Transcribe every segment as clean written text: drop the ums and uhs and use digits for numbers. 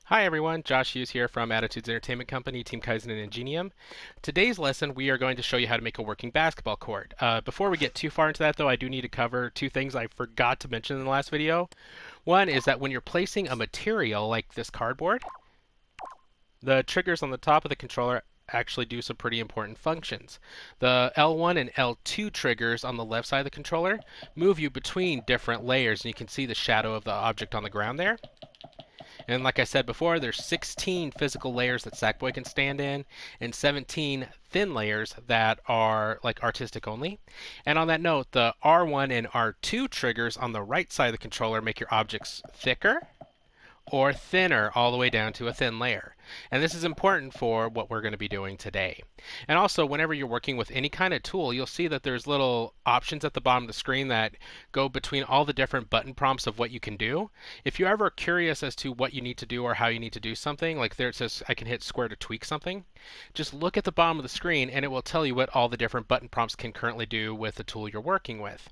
Hi everyone, Josh Hughes here from Attitudes Entertainment Company, Team Kaizen and Ingenium. Today's lesson, we are going to show you how to make a working basketball court. Before we get too far into that though, I do need to cover two things I forgot to mention in the last video. One is that when you're placing a material like this cardboard, the triggers on the top of the controller actually do some pretty important functions. The L1 and L2 triggers on the left side of the controller move you between different layers, and you can see the shadow of the object on the ground there. And like I said before, there's 16 physical layers that Sackboy can stand in, and 17 thin layers that are like artistic only. And on that note, the R1 and R2 triggers on the right side of the controller make your objects thicker or thinner all the way down to a thin layer. And this is important for what we're going to be doing today. And also, whenever you're working with any kind of tool, you'll see that there's little options at the bottom of the screen that go between all the different button prompts of what you can do. If you're ever curious as to what you need to do or how you need to do something, like there it says I can hit square to tweak something, just look at the bottom of the screen and it will tell you what all the different button prompts can currently do with the tool you're working with.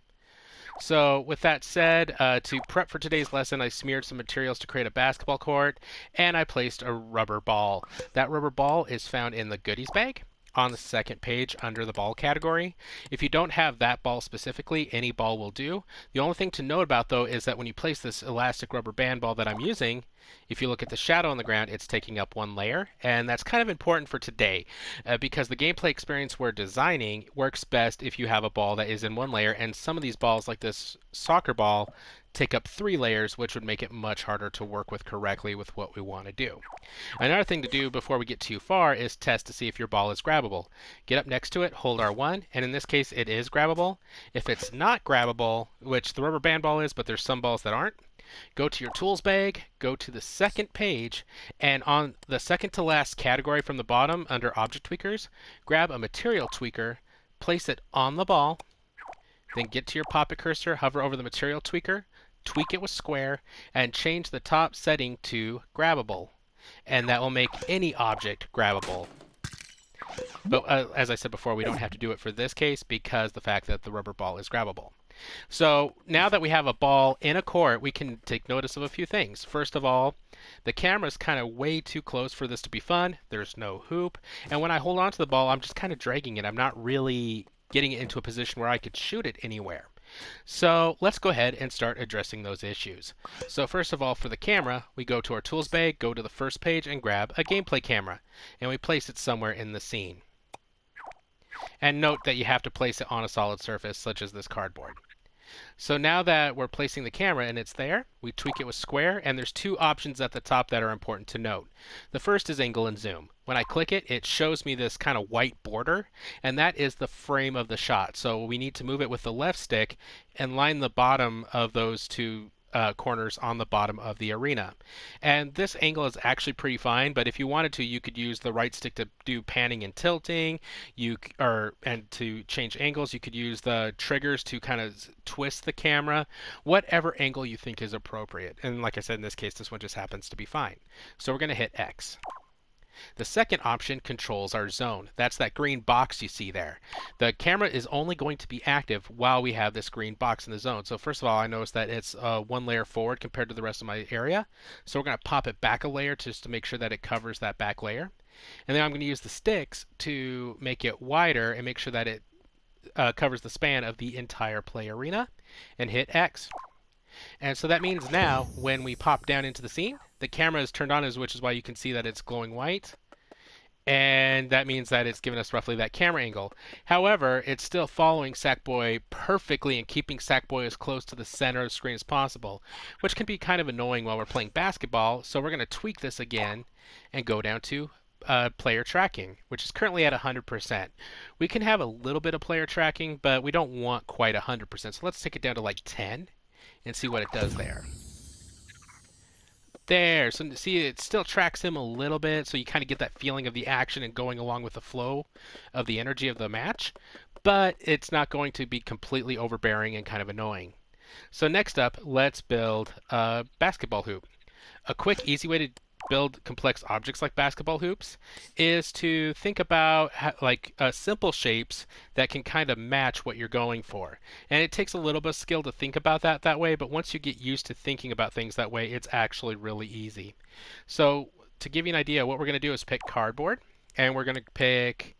So with that said, to prep for today's lesson, I smeared some materials to create a basketball court, and I placed a rubber ball. That rubber ball is found in the goodies bag on the second page under the ball category. If you don't have that ball specifically, any ball will do. The only thing to note about though is that when you place this elastic rubber band ball that I'm using, if you look at the shadow on the ground, it's taking up one layer, and that's kind of important for today because the gameplay experience we're designing works best if you have a ball that is in one layer, and some of these balls, like this soccer ball, take up 3 layers, which would make it much harder to work with correctly with what we want to do. Another thing to do before we get too far is test to see if your ball is grabbable. Get up next to it, hold R1, and in this case it is grabbable. If it's not grabbable, which the rubber band ball is, but there's some balls that aren't, go to your tools bag, go to the second page, and on the second to last category from the bottom under object tweakers, grab a material tweaker, place it on the ball, then get to your pop-it cursor, hover over the material tweaker, tweak it with square, and change the top setting to grabbable. And that will make any object grabbable. But as I said before, we don't have to do it for this case because the fact that the rubber ball is grabbable. So now that we have a ball in a court, we can take notice of a few things. First of all, the camera is kind of way too close for this to be fun. There's no hoop. And when I hold on to the ball, I'm just kind of dragging it. I'm not really getting it into a position where I could shoot it anywhere. So let's go ahead and start addressing those issues. So first of all, for the camera, we go to our tools bag, go to the first page, and grab a gameplay camera. And we place it somewhere in the scene. And note that you have to place it on a solid surface, such as this cardboard. So now that we're placing the camera and it's there, we tweak it with square, and there's 2 options at the top that are important to note. The first is angle and zoom. When I click it, it shows me this kind of white border, and that is the frame of the shot. So we need to move it with the left stick and line the bottom of those 2 corners on the bottom of the arena. And this angle is actually pretty fine, but if you wanted to, you could use the right stick to do panning and tilting. And to change angles, you could use the triggers to kind of twist the camera, whatever angle you think is appropriate. And like I said, in this case, this one just happens to be fine. So we're going to hit X. The second option controls our zone. That's that green box you see there. The camera is only going to be active while we have this green box in the zone. So first of all, I notice that it's 1 layer forward compared to the rest of my area. So we're going to pop it back a layer just to make sure that it covers that back layer. And then I'm going to use the sticks to make it wider and make sure that it covers the span of the entire play arena, and hit X. And so that means now when we pop down into the scene, the camera is turned on, which is why you can see that it's glowing white. And that means that it's given us roughly that camera angle. However, it's still following Sackboy perfectly and keeping Sackboy as close to the center of the screen as possible, which can be kind of annoying while we're playing basketball. So we're going to tweak this again and go down to player tracking, which is currently at 100%. We can have a little bit of player tracking, but we don't want quite 100%. So let's take it down to like 10 and see what it does there. There, so see, it still tracks him a little bit, so you kind of get that feeling of the action and going along with the flow of the energy of the match, but it's not going to be completely overbearing and kind of annoying. So next up, let's build a basketball hoop. A quick, easy way to build complex objects like basketball hoops is to think about like simple shapes that can kind of match what you're going for. And it takes a little bit of skill to think about that way, but once you get used to thinking about things that way, it's actually really easy. So to give you an idea, what we're going to do is pick cardboard, and we're going to pick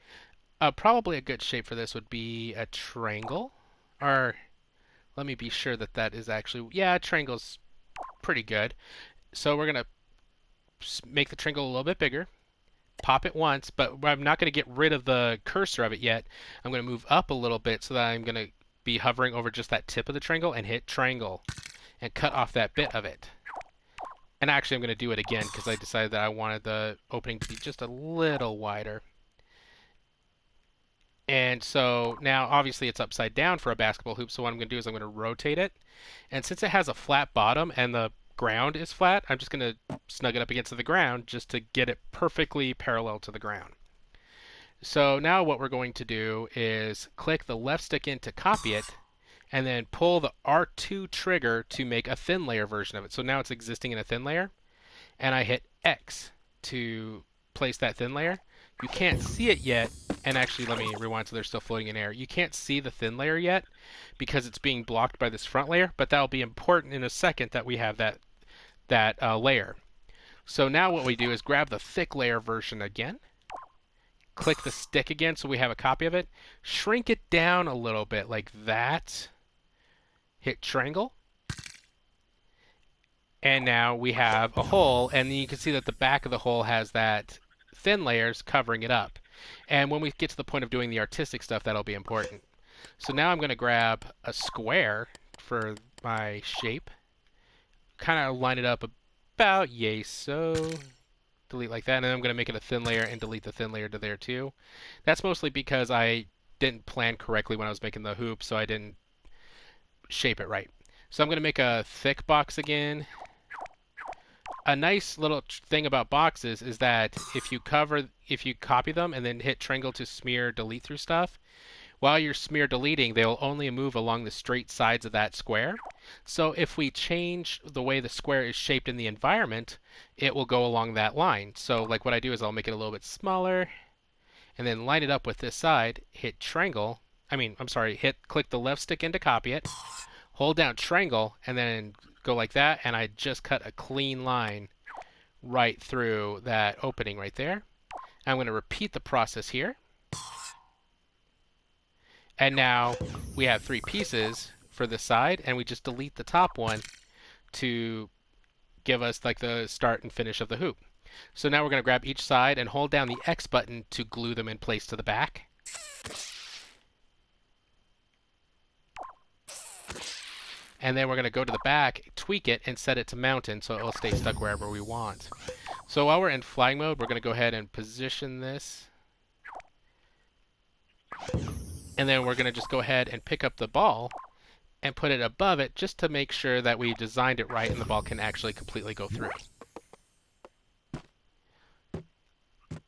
probably a good shape for this would be a triangle. Or let me be sure that that is actually, yeah, a triangle's pretty good. So we're going to make the triangle a little bit bigger, pop it once, but I'm not going to get rid of the cursor of it yet. I'm going to move up a little bit so that I'm going to be hovering over just that tip of the triangle and hit triangle and cut off that bit of it. And actually I'm going to do it again because I decided that I wanted the opening to be just a little wider. And so now obviously it's upside down for a basketball hoop, so what I'm going to do is I'm going to rotate it. And since it has a flat bottom and the ground is flat, I'm just going to snug it up against the ground just to get it perfectly parallel to the ground. So now what we're going to do is click the left stick in to copy it, and then pull the R2 trigger to make a thin layer version of it. So now it's existing in a thin layer, and I hit X to place that thin layer. You can't see it yet, and actually let me rewind so they're still floating in air. You can't see the thin layer yet because it's being blocked by this front layer, but that'll be important in a second that we have that layer. So now what we do is grab the thick layer version again, click the stick again so we have a copy of it, shrink it down a little bit like that, hit triangle, and now we have a hole, and then you can see that the back of the hole has that thin layers covering it up. And when we get to the point of doing the artistic stuff, that'll be important. So now I'm going to grab a square for my shape, kind of line it up about yay so, delete like that, and then I'm going to make it a thin layer and delete the thin layer to there too. That's mostly because I didn't plan correctly when I was making the hoop, so I didn't shape it right. So I'm going to make a thick box again. A nice little thing about boxes is that if you copy them and then hit triangle to smear delete through stuff, while you're smear deleting, they'll only move along the straight sides of that square. So if we change the way the square is shaped in the environment, it will go along that line. So like what I do is I'll make it a little bit smaller and then line it up with this side, hit triangle, click the left stick in to copy it, hold down triangle, and then go like that, and I just cut a clean line right through that opening right there. I'm going to repeat the process here. And now we have three pieces for this side, and we just delete the top one to give us like the start and finish of the hoop. So now we're going to grab each side and hold down the X button to glue them in place to the back. And then we're going to go to the back, tweak it, and set it to mountain so it will stay stuck wherever we want. So while we're in flying mode, we're going to go ahead and position this. And then we're going to just go ahead and pick up the ball and put it above it just to make sure that we designed it right and the ball can actually completely go through.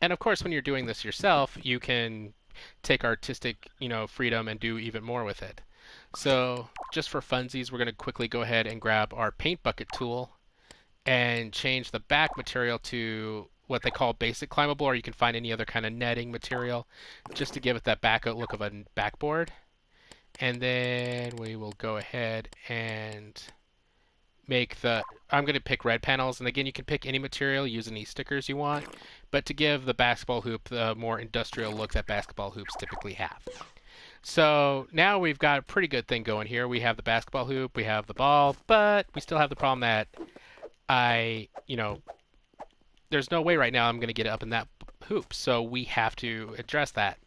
And of course, when you're doing this yourself, you can take artistic, freedom and do even more with it. So just for funsies, we're going to quickly go ahead and grab our paint bucket tool and change the back material to what they call basic climbable, or you can find any other kind of netting material just to give it that back look of a backboard. And then we will go ahead and I'm going to pick red panels, and again you can pick any material, use any stickers you want, but to give the basketball hoop the more industrial look that basketball hoops typically have. So now we've got a pretty good thing going here. We have the basketball hoop, we have the ball, but we still have the problem that there's no way right now I'm going to get it up in that hoop, so we have to address that.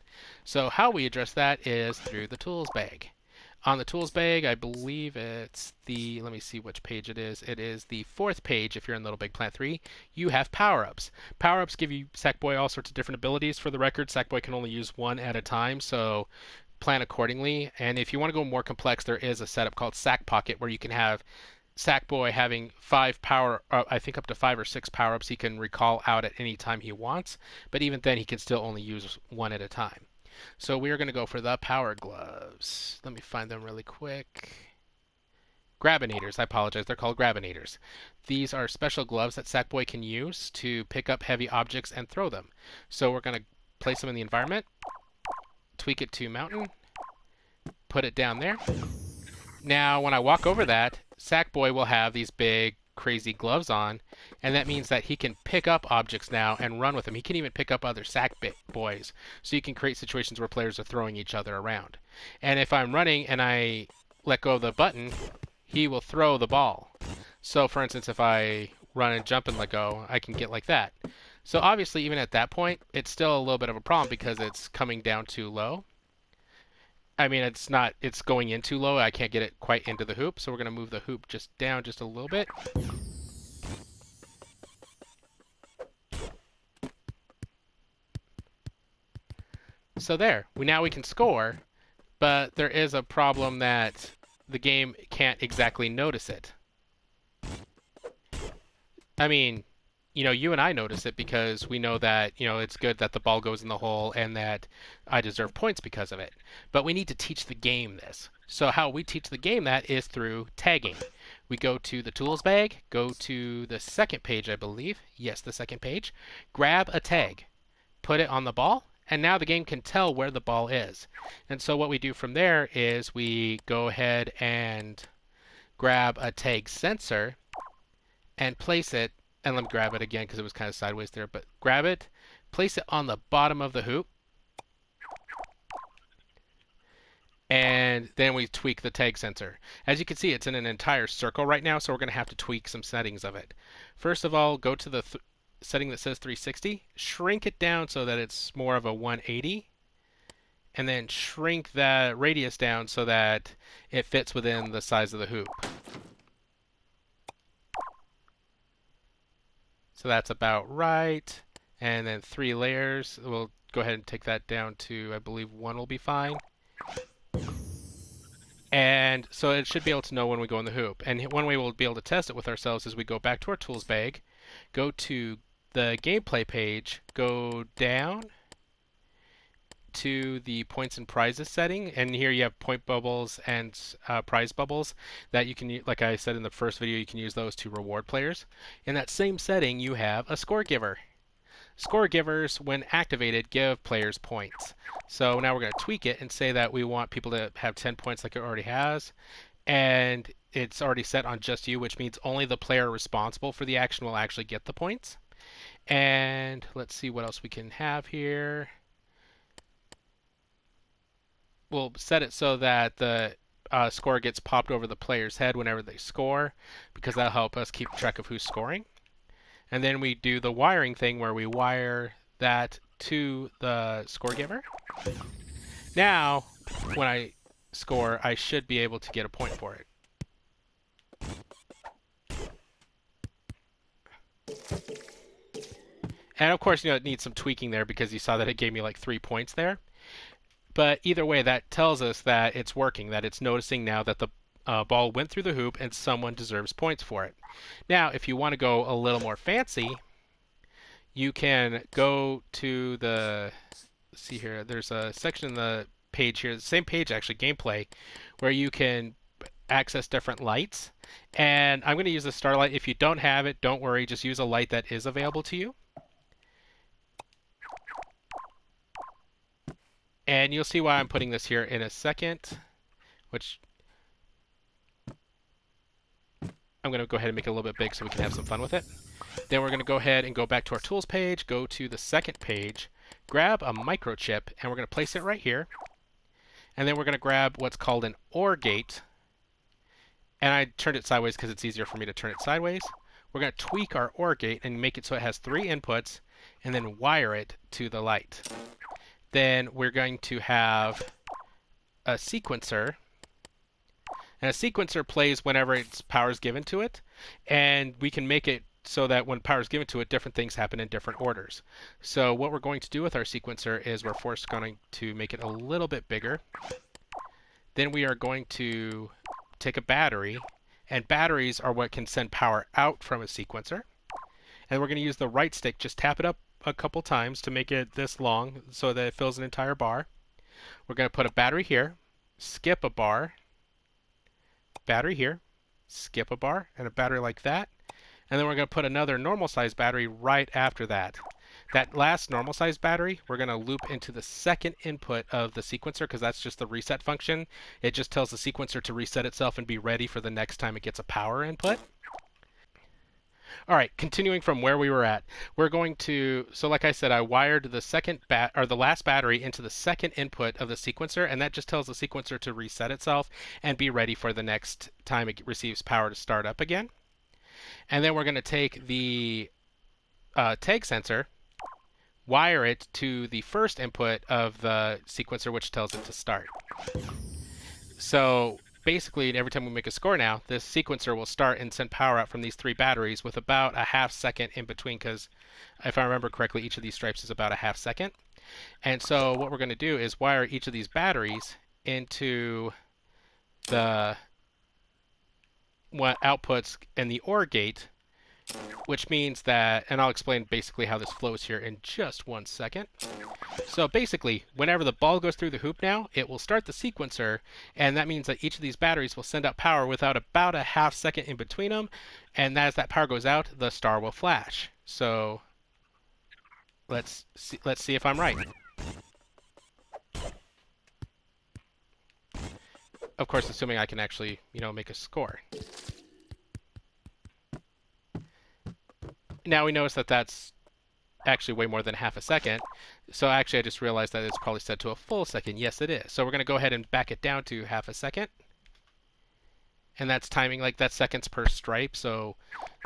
So how we address that is through the tools bag. On the tools bag, I believe it's let me see which page it is. It is the 4th page if you're in Little Big Planet 3. You have power-ups. Power-ups give you Sackboy all sorts of different abilities. For the record, Sackboy can only use one at a time, so plan accordingly. And if you want to go more complex, there is a setup called Sack Pocket where you can have Sackboy having I think up to 5 or 6 power-ups he can recall out at any time he wants, but even then he can still only use one at a time. So we are going to go for the power gloves. Let me find them really quick. Grabinators, I apologize, they're called grabinators. These are special gloves that Sackboy can use to pick up heavy objects and throw them. So we're going to place them in the environment, tweak it to mountain, put it down there. Now, when I walk over that, Sackboy will have these big, crazy gloves on, and that means that he can pick up objects now and run with them. He can even pick up other Sackboys, so you can create situations where players are throwing each other around. And if I'm running and I let go of the button, he will throw the ball. So, for instance, if I run and jump and let go, I can get like that. So obviously, even at that point, it's still a little bit of a problem because it's coming down too low. I mean, it's going in too low. I can't get it quite into the hoop, so we're going to move the hoop just down just a little bit. So there, now we can score, but there is a problem that the game can't exactly notice it. I mean, you and I notice it because we know that, it's good that the ball goes in the hole and that I deserve points because of it. But we need to teach the game this. So how we teach the game that is through tagging. We go to the tools bag, go to the second page, I believe. Yes, the second page. Grab a tag, put it on the ball, and now the game can tell where the ball is. And so what we do from there is we go ahead and grab a tag sensor and place it, and let me grab it again because it was kind of sideways there, but grab it, place it on the bottom of the hoop, and then we tweak the tag sensor. As you can see, it's in an entire circle right now, so we're going to have to tweak some settings of it. First of all, go to the setting that says 360, shrink it down so that it's more of a 180, and then shrink the radius down so that it fits within the size of the hoop. So that's about right. And then 3 layers. We'll go ahead and take that down to, I believe, 1 will be fine. And so it should be able to know when we go in the hoop. And one way we'll be able to test it with ourselves is we go back to our tools bag, go to the gameplay page, go down to the points and prizes setting, and here you have point bubbles and prize bubbles that you can, like I said in the first video, you can use those to reward players. In that same setting, you have a score giver. Score givers, when activated, give players points. So now we're going to tweak it and say that we want people to have 10 points like it already has, and it's already set on just you, which means only the player responsible for the action will actually get the points. And let's see what else we can have here. We'll set it so that the score gets popped over the player's head whenever they score, because that'll help us keep track of who's scoring. And then we do the wiring thing where we wire that to the score giver. Now, when I score, I should be able to get a point for it. And of course, it needs some tweaking there because you saw that it gave me like 3 points there. But either way, that tells us that it's working, that it's noticing now that the ball went through the hoop and someone deserves points for it. Now, if you want to go a little more fancy, you can go to the, let's see here, there's a section in the page here, the same page actually, gameplay, where you can access different lights. And I'm going to use the starlight. If you don't have it, don't worry, just use a light that is available to you. And you'll see why I'm putting this here in a second, which I'm going to go ahead and make it a little bit big so we can have some fun with it. Then we're going to go ahead and go back to our tools page, go to the second page, grab a microchip, and we're going to place it right here. And then we're going to grab what's called an OR gate. And I turned it sideways because it's easier for me to turn it sideways. We're going to tweak our OR gate and make it so it has 3 inputs, and then wire it to the light. Then we're going to have a sequencer. And a sequencer plays whenever its power is given to it. And we can make it so that when power is given to it, different things happen in different orders. So what we're going to do with our sequencer is we're first going to make it a little bit bigger. Then we are going to take a battery. And batteries are what can send power out from a sequencer. And we're going to use the right stick, just tap it up a couple times to make it this long so that it fills an entire bar. We're going to put a battery here, skip a bar, battery here, skip a bar, and a battery like that. And then we're going to put another normal size battery right after that. That last normal size battery, we're going to loop into the second input of the sequencer because that's just the reset function. It just tells the sequencer to reset itself and be ready for the next time it gets a power input. All right, continuing from where we were at, we're going to, so like I said, I wired the last battery into the second input of the sequencer, and that just tells the sequencer to reset itself and be ready for the next time it receives power to start up again. And then we're going to take the tag sensor, wire it to the first input of the sequencer, which tells it to start. So basically, every time we make a score now, this sequencer will start and send power out from these 3 batteries with about a half second in between, because if I remember correctly, each of these stripes is about a half second. And so what we're going to do is wire each of these batteries into the outputs in the OR gate, which means that, and I'll explain basically how this flows here in just 1 second. So basically, whenever the ball goes through the hoop now, it will start the sequencer, and that means that each of these batteries will send out power without about a half second in between them, and as that power goes out, the star will flash. So let's see if I'm right. Of course, assuming I can actually, make a score. Now we notice that that's actually way more than half a second. So actually I just realized that it's probably set to a full second. Yes, it is. So we're going to go ahead and back it down to half a second. And that's timing, like that's seconds per stripe. So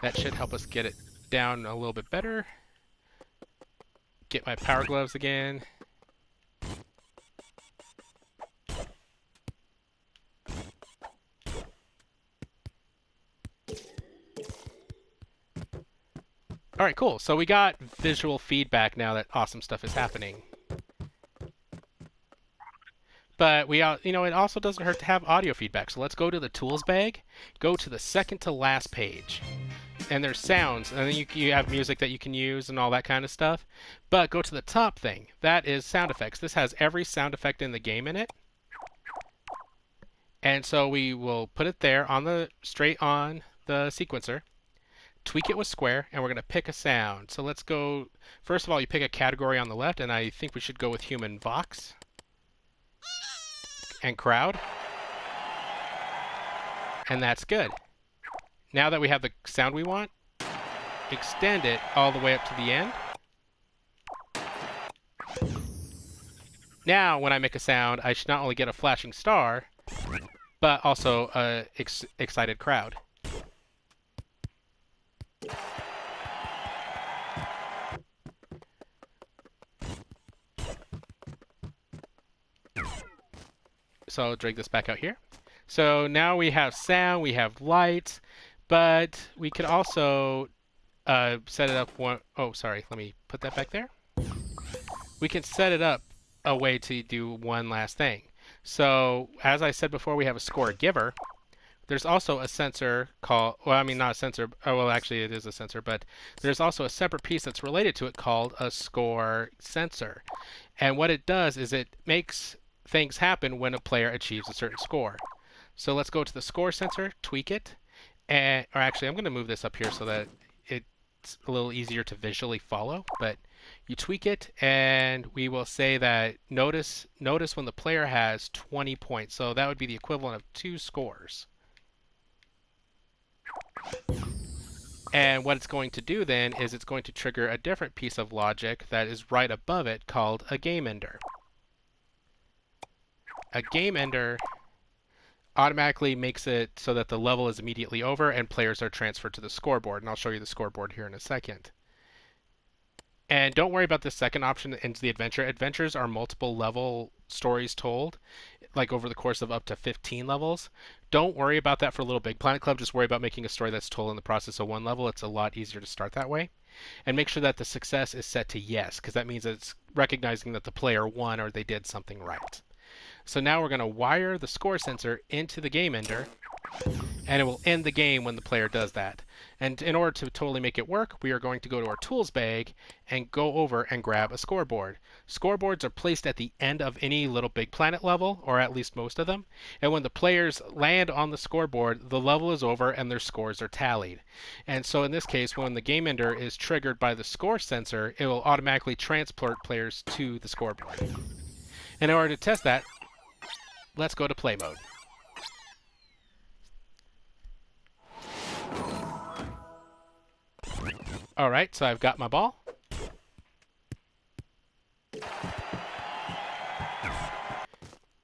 that should help us get it down a little bit better. Get my power gloves again. All right, cool. So we got visual feedback now that awesome stuff is happening. But it also doesn't hurt to have audio feedback. So let's go to the tools bag, go to the second to last page. And there's sounds, and then you have music that you can use and all that kind of stuff. But go to the top thing. That is sound effects. This has every sound effect in the game in it. And so we will put it there straight on the sequencer. Tweak it with square, and we're going to pick a sound. So let's go, first of all, you pick a category on the left, and I think we should go with human vox and crowd. And that's good. Now that we have the sound we want, extend it all the way up to the end. Now, when I make a sound, I should not only get a flashing star, but also an excited crowd. So I'll drag this back out here. So now we have sound, we have lights, but we could also set it up let me put that back there. We can set it up a way to do one last thing. So as I said before, we have a score giver. There's also a sensor called, not a sensor, actually it is a sensor, but there's also a separate piece that's related to it called a score sensor. And what it does is it makes things happen when a player achieves a certain score. So let's go to the score sensor, tweak it, or actually I'm going to move this up here so that it's a little easier to visually follow, but you tweak it and we will say that notice when the player has 20 points. So that would be the equivalent of 2 scores. And what it's going to do then is it's going to trigger a different piece of logic that is right above it called a game ender. A game ender automatically makes it so that the level is immediately over and players are transferred to the scoreboard. And I'll show you the scoreboard here in a second. And don't worry about the second option into the adventure. Adventures are multiple level stories told, like over the course of up to 15 levels. Don't worry about that for Little Big Planet Club. Just worry about making a story that's told in the process of 1 level. It's a lot easier to start that way. And make sure that the success is set to yes, because that means it's recognizing that the player won or they did something right. So now we're going to wire the score sensor into the game ender, and it will end the game when the player does that. And in order to totally make it work, we are going to go to our tools bag and go over and grab a scoreboard. Scoreboards are placed at the end of any Little Big Planet level, or at least most of them. And when the players land on the scoreboard, the level is over and their scores are tallied. And so in this case, when the game ender is triggered by the score sensor, it will automatically transport players to the scoreboard. And in order to test that, let's go to play mode. All right, so I've got my ball.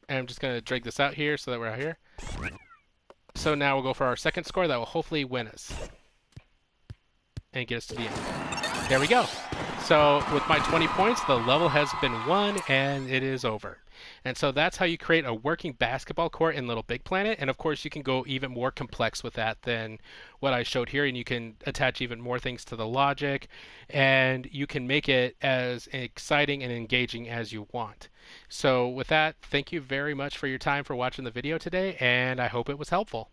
And I'm just going to drag this out here so that we're out here. So now we'll go for our second score that will hopefully win us and get us to the end. There we go. So with my 20 points, the level has been won and it is over. And so that's how you create a working basketball court in Little Big Planet. And of course, you can go even more complex with that than what I showed here. And you can attach even more things to the logic. And you can make it as exciting and engaging as you want. So with that, thank you very much for your time for watching the video today. And I hope it was helpful.